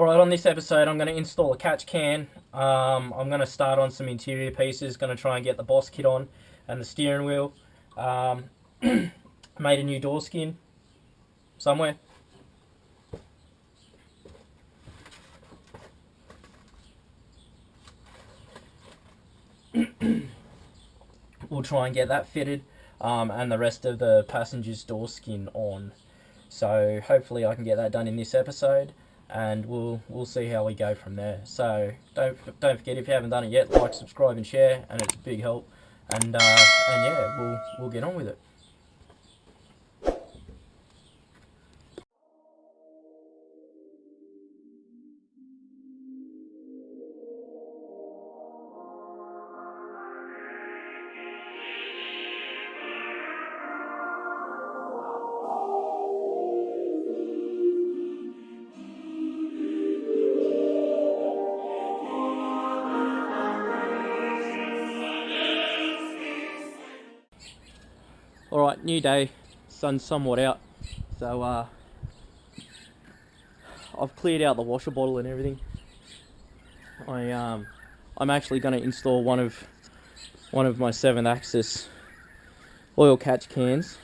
Alright, on this episode I'm going to install a catch can. I'm going to start on some interior pieces, going to try and get the boss kit on and the steering wheel. Made a new door skin somewhere. We'll try and get that fitted, and the rest of the passenger's door skin on. So hopefully I can get that done in this episode, and we'll see how we go from there. So don't forget, if you haven't done it yet, like, subscribe and share, and it's a big help. And yeah, we'll get on with it. Alright, new day, sun's somewhat out, so I've cleared out the washer bottle and everything. I'm actually going to install one of my 7th axis oil catch cans.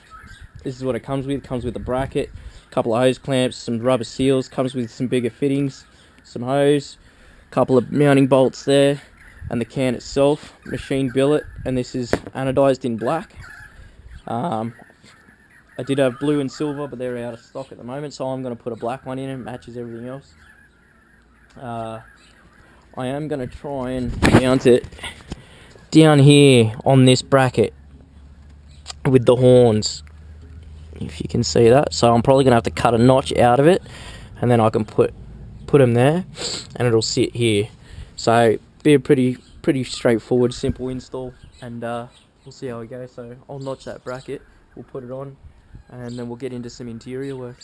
This is what it comes with. It comes with a bracket, a couple of hose clamps, some rubber seals, comes with some bigger fittings, some hose, a couple of mounting bolts there, and the can itself, machine billet, and this is anodized in black. I did have blue and silver, but they're out of stock at the moment, so I'm going to put a black one in. It matches everything else. I am going to try and mount it down here on this bracket with the horns, if you can see that. So I'm probably going to have to cut a notch out of it, and then I can put them there, and it'll sit here. So be a pretty straightforward, simple install, and we'll see how we go. So I'll notch that bracket, we'll put it on, and then we'll get into some interior work.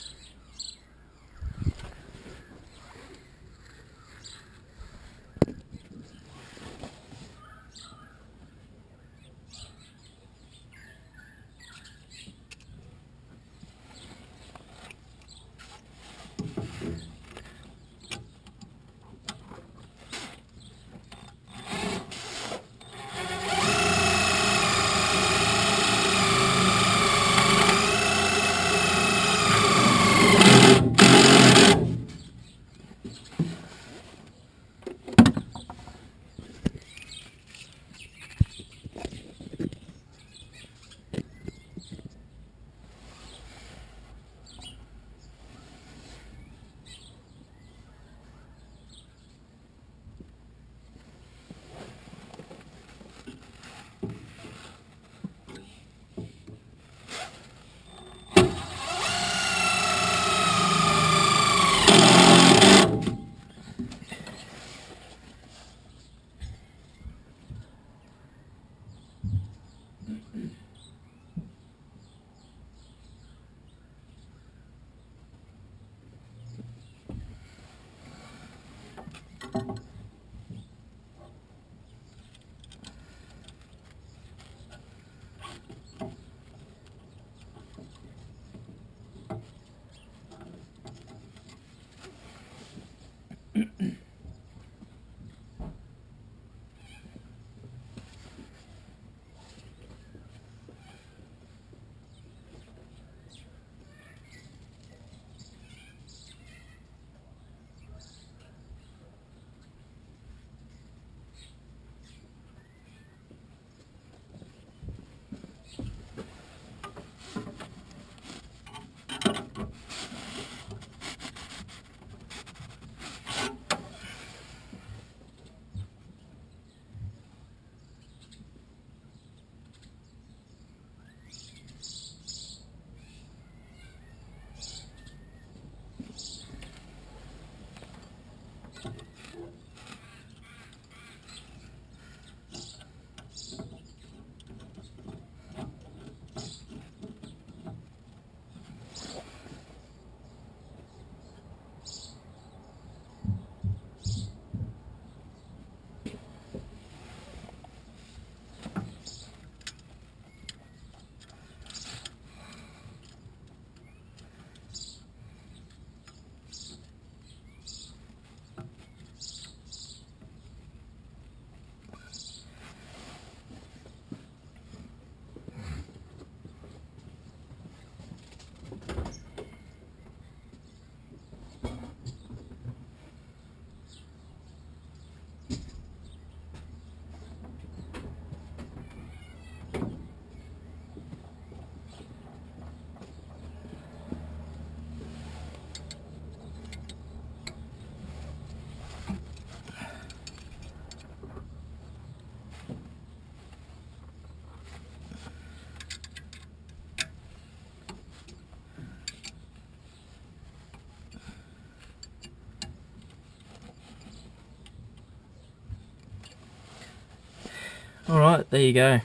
Alright, there you go.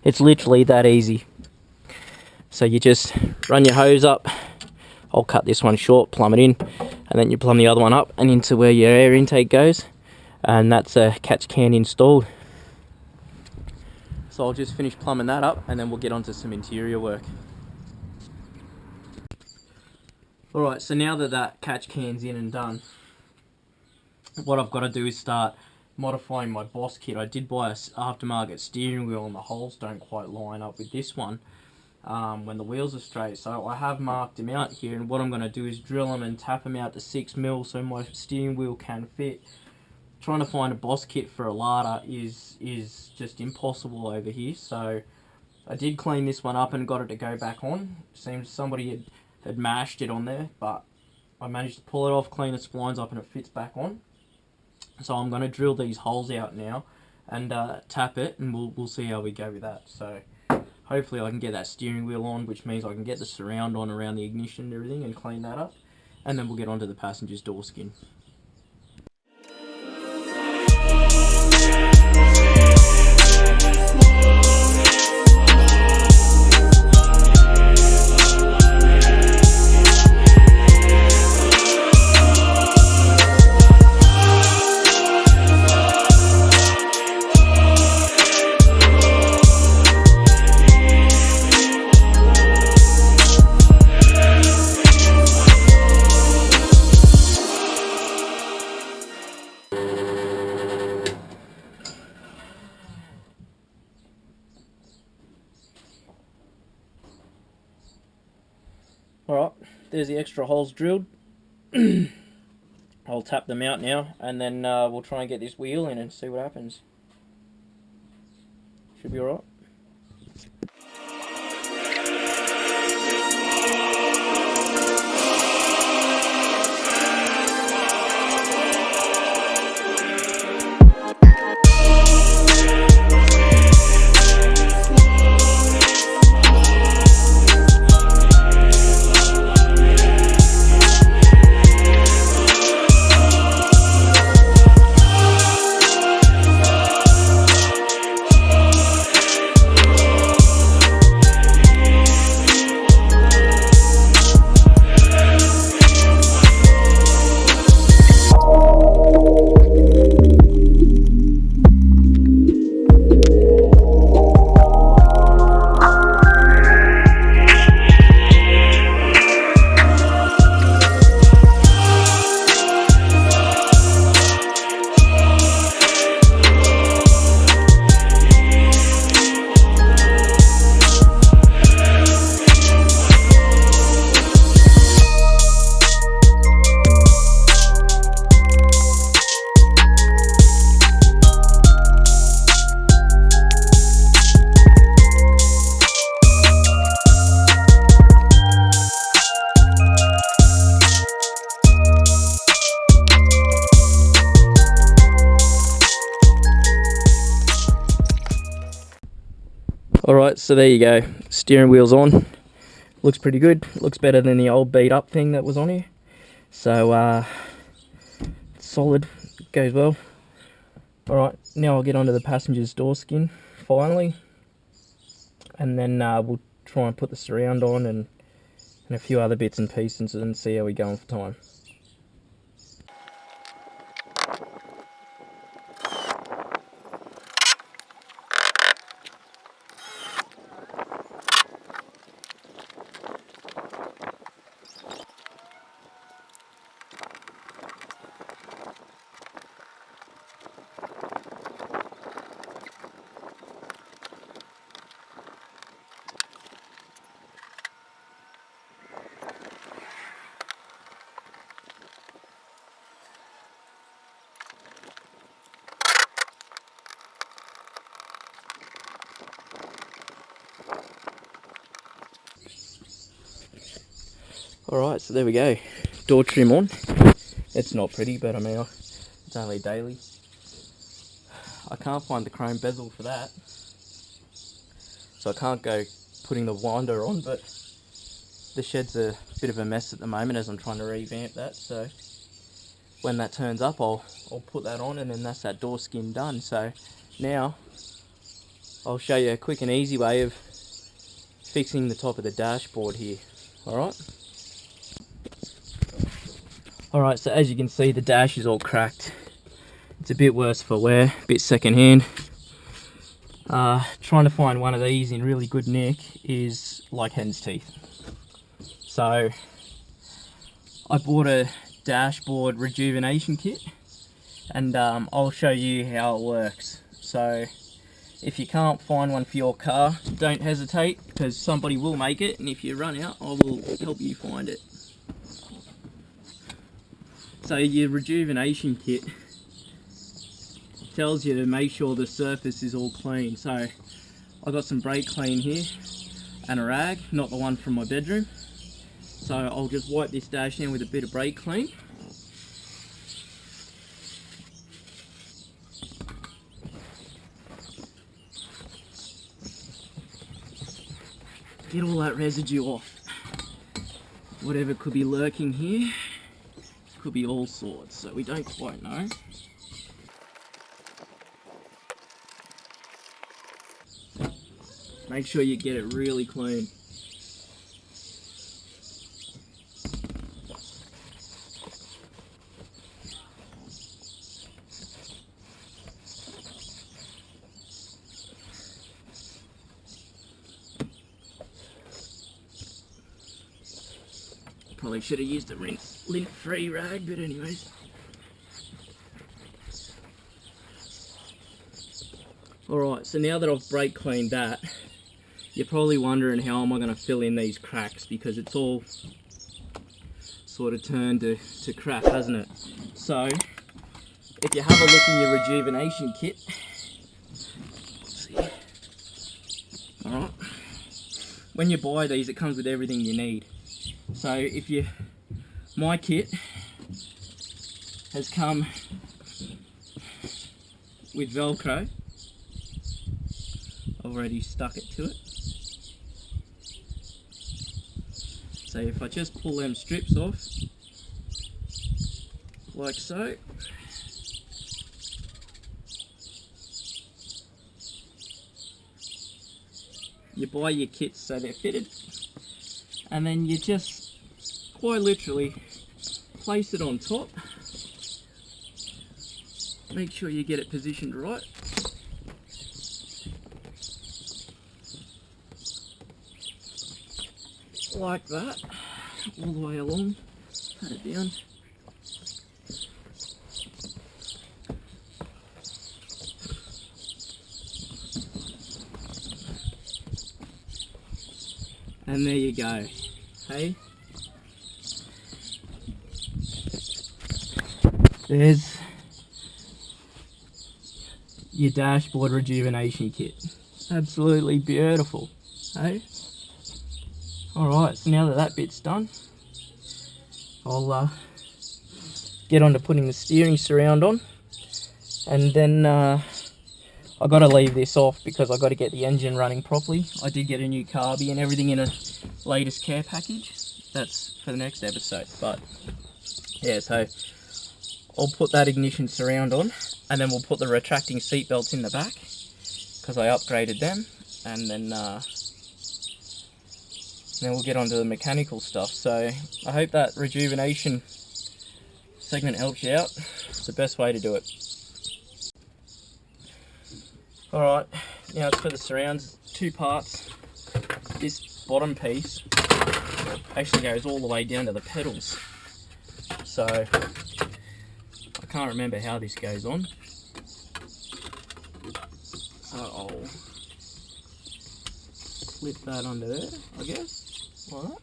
It's literally that easy. So you just run your hose up. I'll cut this one short, plumb it in, and then you plumb the other one up and into where your air intake goes, and that's a catch can installed. So I'll just finish plumbing that up and then we'll get on to some interior work. Alright, so now that that catch can's in and done, what I've got to do is start modifying my Boss kit. I did buy an aftermarket steering wheel and the holes don't quite line up with this one when the wheels are straight. So I have marked them out here, and what I'm going to do is drill them and tap them out to 6mm so my steering wheel can fit. Trying to find a Boss kit for a Lada is just impossible over here. So I did clean this one up and got it to go back on. Seems somebody had mashed it on there, but I managed to pull it off, clean the splines up, and it fits back on. So I'm going to drill these holes out now and tap it, and we'll see how we go with that. So hopefully I can get that steering wheel on, which means I can get the surround on around the ignition and everything and clean that up. And then we'll get onto the passenger's door skin. Alright, there's the extra holes drilled. I'll tap them out now, and then we'll try and get this wheel in and see what happens. Should be alright. Alright, so there you go. Steering wheel's on. Looks pretty good. Looks better than the old beat up thing that was on here. So, solid. Goes well. Alright, now I'll get onto the passenger's door skin, finally. And then we'll try and put the surround on and a few other bits and pieces and see how we're going for time. Alright, so there we go. Door trim on. It's not pretty, but I mean, it's only daily. I can't find the chrome bezel for that, so I can't go putting the winder on, but the shed's a bit of a mess at the moment as I'm trying to revamp that, so when that turns up I'll put that on, and then that's that door skin done. So Now, I'll show you a quick and easy way of fixing the top of the dashboard here. Alright? Alright, so as you can see, the dash is all cracked. It's a bit worse for wear, a bit secondhand. Trying to find one of these in really good nick is like hen's teeth. So, I bought a dashboard rejuvenation kit, and I'll show you how it works. So, if you can't find one for your car, don't hesitate, because somebody will make it, and if you run out, I will help you find it. So your rejuvenation kit tells you to make sure the surface is all clean. So I got some brake clean here and a rag, not the one from my bedroom. So I'll just wipe this dash down with a bit of brake clean. Get all that residue off. Whatever could be lurking here, could be all sorts, so we don't quite know. Make sure you get it really clean. Probably should have used a lint-free rag, but anyways. Alright, so now that I've brake cleaned that, you're probably wondering how am I going to fill in these cracks, because it's all sort of turned to crap, hasn't it? So, if you have a look in your rejuvenation kit, let's see. Alright, when you buy these, it comes with everything you need. So if my kit has come with Velcro, I've already stuck it to it. So if I just pull them strips off, like so, you buy your kits so they're fitted, and then you just quite literally place it on top. Make sure you get it positioned right. Like that, all the way along, pat it down. And there you go, hey? There's your dashboard rejuvenation kit. Absolutely beautiful, hey? Alright, so now that that bit's done, I'll get on to putting the steering surround on, and then I've got to leave this off because I've got to get the engine running properly. I did get a new carby and everything in a latest care package. That's for the next episode, but yeah, so I'll put that ignition surround on, and then we'll put the retracting seat belts in the back because I upgraded them, and then we'll get on to the mechanical stuff. So I hope that rejuvenation segment helps you out. It's the best way to do it. Alright, now it's for the surrounds, 2 parts. This bottom piece actually goes all the way down to the pedals. So I can't remember how this goes on. So I'll clip that under there, I guess, like that.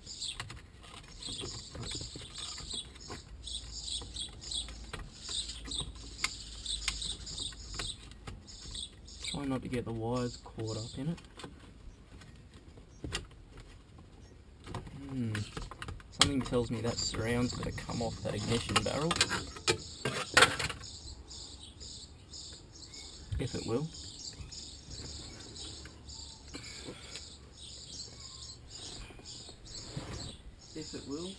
Try not to get the wires caught up in it. Something tells me that surround's got to come off that ignition barrel. If it will. If it will.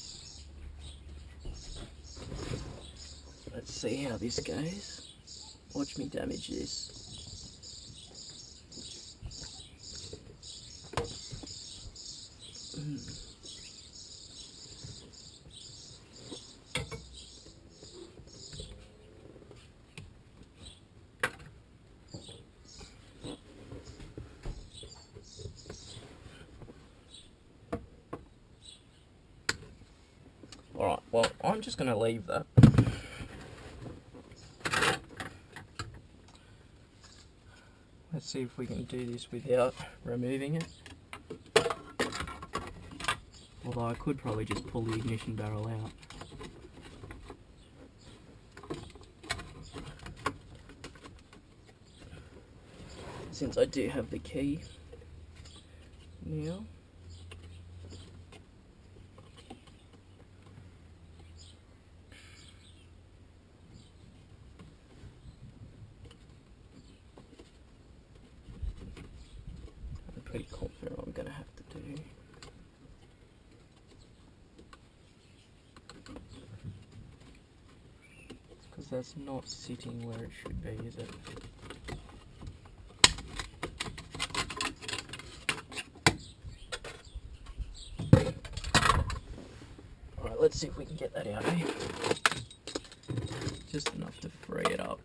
Let's see how this goes. Watch me damage this. Alright, well, I'm just going to leave that. Let's see if we can do this without removing it. Although I could probably just pull the ignition barrel out. Since I do have the key now. I'm pretty confident I'm going to have to do. Because that's not sitting where it should be, is it? Alright, let's see if we can get that out, eh? Just enough to free it up.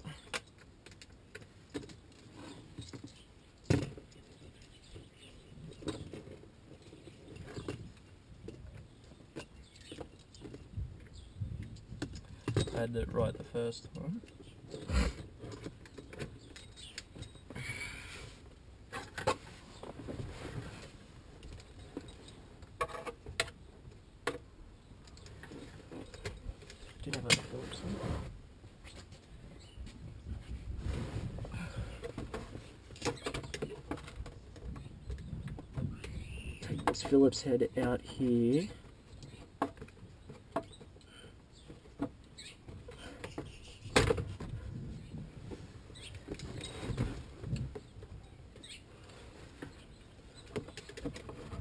I had it right the first time. Did have a Phillips one. Take this Phillips head out here.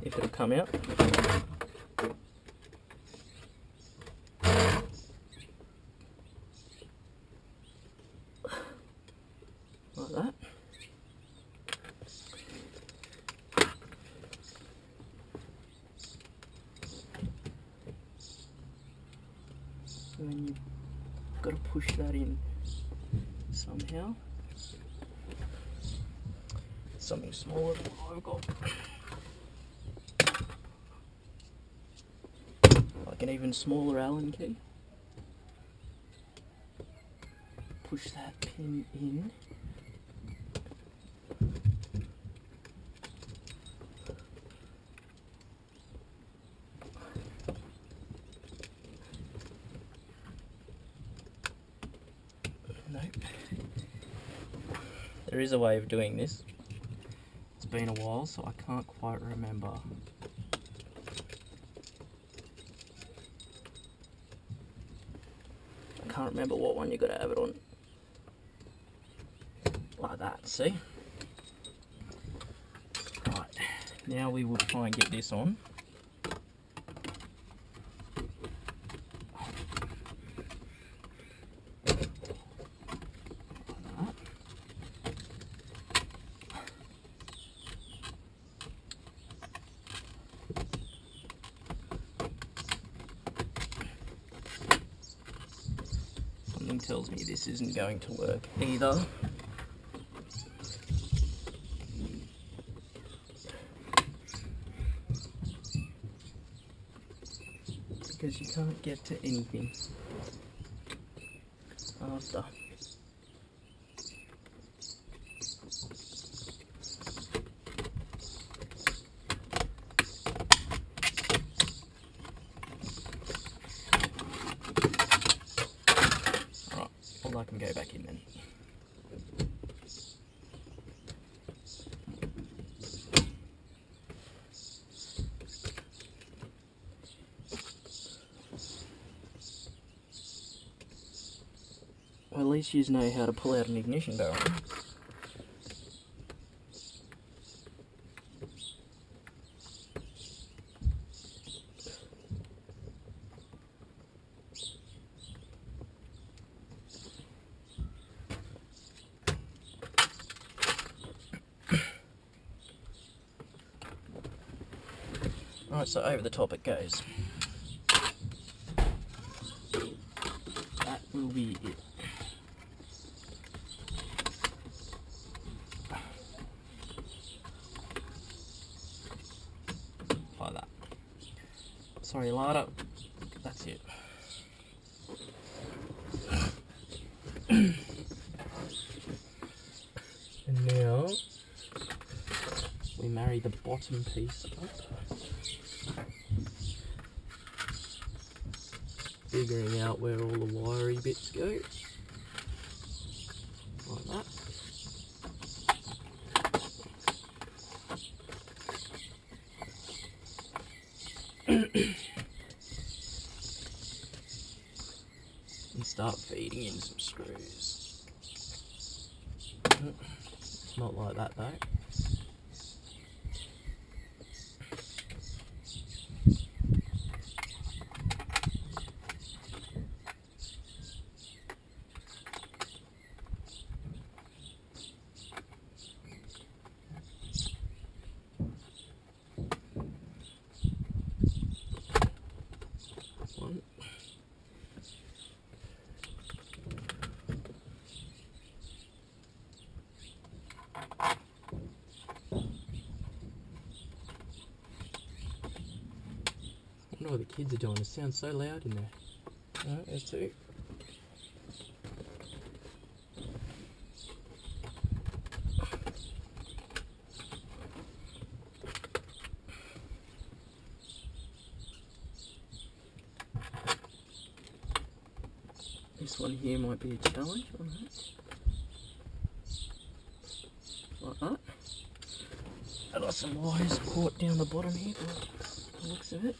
If it'll come out. Like that. And then you've got to push that in somehow. Something smaller than what I've got. Like an even smaller Allen key. Push that pin in. Nope. There is a way of doing this. It's been a while, so I can't quite remember. I can't remember what one you got to have it on. Like that, see? Right, now we will try and get this on. Something tells me this isn't going to work either. Because you can't get to anything after. Alright, well I can go back in then. Well, at least you know how to pull out an ignition barrel. Right, so over the top it goes. That will be it. Like that. Sorry, lada. That's it. And now we marry the bottom piece up, figuring out where all the wiry bits go, like that. And start feeding in some screws. Not like that though. One. I wonder what the kids are doing. It sounds so loud in there. Alright, there's two. This one here might be a challenge. Like that. I've got some wires caught down the bottom here by the looks of it.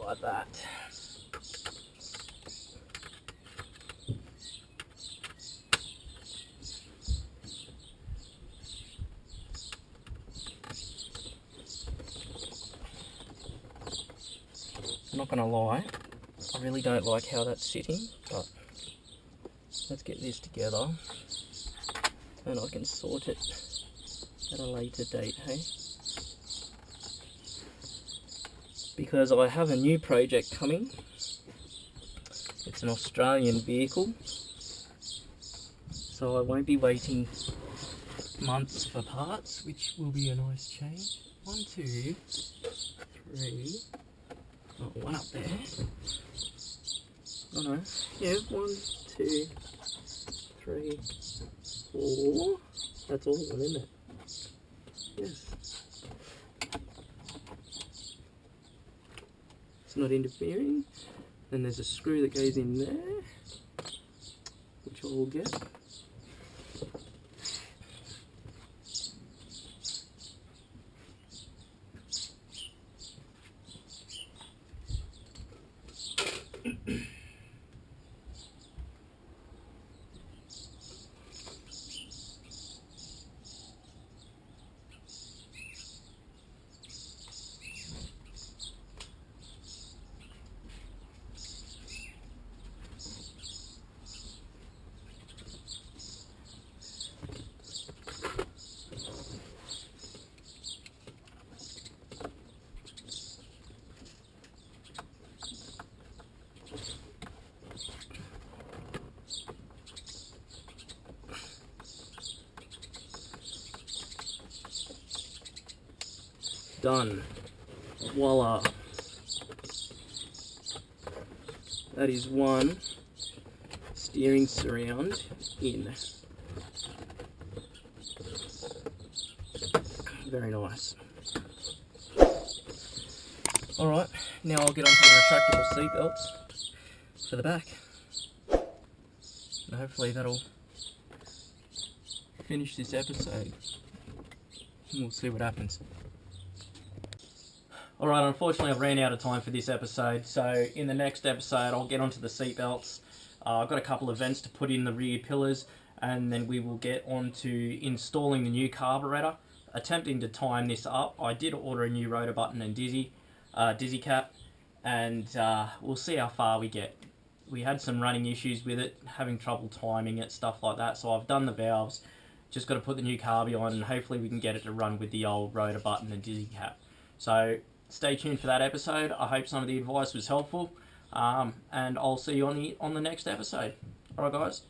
Like that. I'm not gonna lie, I really don't like how that's sitting, but let's get this together and I can sort it at a later date, hey? Because I have a new project coming. It's an Australian vehicle, so I won't be waiting months for parts, which will be a nice change. 1, 2, 3. Oh, one up there. Oh no. Yeah, 1, 2, 3, 4. That's all of them, isn't it? Yes. It's not interfering. Then there's a screw that goes in there, which I will get. Done. Voila. That is one steering surround in. Very nice. Alright, now I'll get onto the retractable seat belts for the back. And hopefully that'll finish this episode. And we'll see what happens. Alright, unfortunately I've ran out of time for this episode, so in the next episode I'll get onto the seat belts. I've got a couple of vents to put in the rear pillars, and then we will get on to installing the new carburetor, attempting to time this up. I did order a new rotor button and dizzy cap, and we'll see how far we get. We had some running issues with it, having trouble timing it, stuff like that, so I've done the valves, just got to put the new carby on, and hopefully we can get it to run with the old rotor button and dizzy cap. So stay tuned for that episode. I hope some of the advice was helpful, and I'll see you on the next episode. Alright guys.